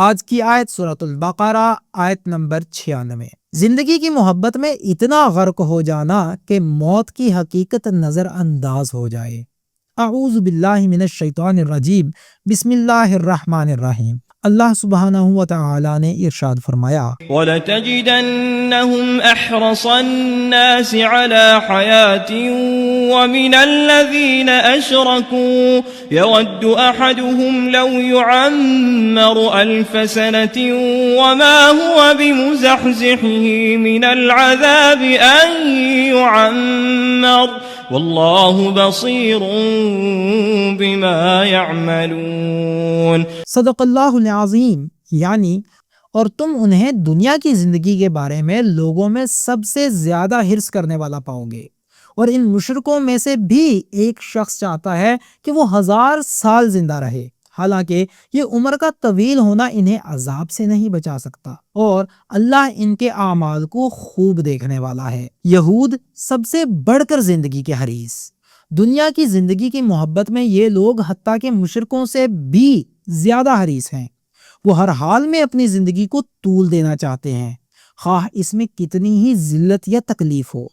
آج کی آیت سورۃ البقرہ آیت نمبر 96۔ زندگی کی محبت میں اتنا غرق ہو جانا کہ موت کی حقیقت نظر انداز ہو جائے۔ اعوذ باللہ من الشیطان الرجیم، بسم اللہ الرحمن الرحیم۔ اللہ سبحانہ و تعالی نے ارشاد فرمایا، وَلَتَجِدَنَّهُمْ أَحْرَصَ النَّاسِ عَلَى حَيَاةٍ وَمِنَ الَّذِينَ أَشْرَكُوا يَوَدُّ أَحَدُهُمْ لَوْ يُعَمَّرُ أَلْفَ سَنَةٍ وَمَا هُوَ بِمُزَحْزِحِهِ مِنَ الْعَذَابِ أَن يُعَمَّرَ وَاللَّهُ بَصِيرٌ بِمَا يَعْمَلُونَ۔ صدق اللہ العظیم۔ یعنی اور تم انہیں دنیا کی زندگی کے بارے میں لوگوں میں سب سے زیادہ حرص کرنے والا پاؤ گے، اور ان مشرکوں میں سے بھی ایک شخص چاہتا ہے کہ وہ 1000 سال زندہ رہے، حالانکہ یہ عمر کا طویل ہونا انہیں عذاب سے نہیں بچا سکتا، اور اللہ ان کے اعمال کو خوب دیکھنے والا ہے۔ یہود سب سے بڑھ کر زندگی کے حریص، دنیا کی زندگی کی محبت میں یہ لوگ حتیٰ کہ مشرکوں سے بھی زیادہ حریص ہیں۔ وہ ہر حال میں اپنی زندگی کو طول دینا چاہتے ہیں، خواہ اس میں کتنی ہی ذلت یا تکلیف ہو۔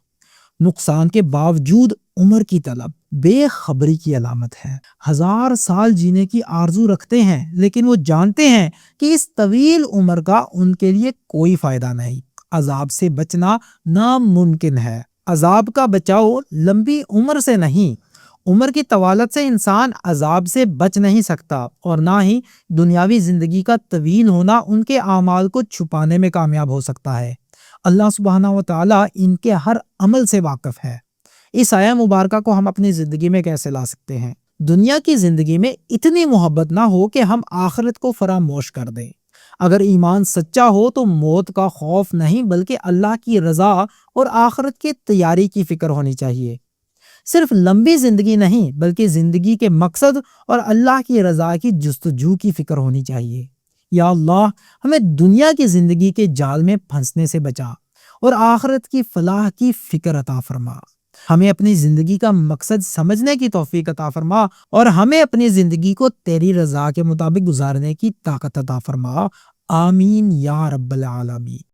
نقصان کے باوجود عمر کی طلب بے خبری کی علامت ہے۔ 1000 سال جینے کی آرزو رکھتے ہیں، لیکن وہ جانتے ہیں کہ اس طویل عمر کا ان کے لیے کوئی فائدہ نہیں۔ عذاب سے بچنا ناممکن ہے۔ عذاب کا بچاؤ لمبی عمر سے نہیں، عمر کی طوالت سے انسان عذاب سے بچ نہیں سکتا، اور نہ ہی دنیاوی زندگی کا طویل ہونا ان کے اعمال کو چھپانے میں کامیاب ہو سکتا ہے۔ اللہ سبحانہ و تعالیٰ ان کے ہر عمل سے واقف ہے۔ اس آیہ مبارکہ کو ہم اپنی زندگی میں کیسے لا سکتے ہیں؟ دنیا کی زندگی میں اتنی محبت نہ ہو کہ ہم آخرت کو فراموش کر دیں۔ اگر ایمان سچا ہو تو موت کا خوف نہیں، بلکہ اللہ کی رضا اور آخرت کی تیاری کی فکر ہونی چاہیے۔ صرف لمبی زندگی نہیں، بلکہ زندگی کے مقصد اور اللہ کی رضا کی جستجو کی فکر ہونی چاہیے۔ یا اللہ، ہمیں دنیا کی زندگی کے جال میں پھنسنے سے بچا، اور آخرت کی فلاح کی فکر عطا فرما۔ ہمیں اپنی زندگی کا مقصد سمجھنے کی توفیق عطا فرما، اور ہمیں اپنی زندگی کو تیری رضا کے مطابق گزارنے کی طاقت عطا فرما۔ آمین یا رب العالمین۔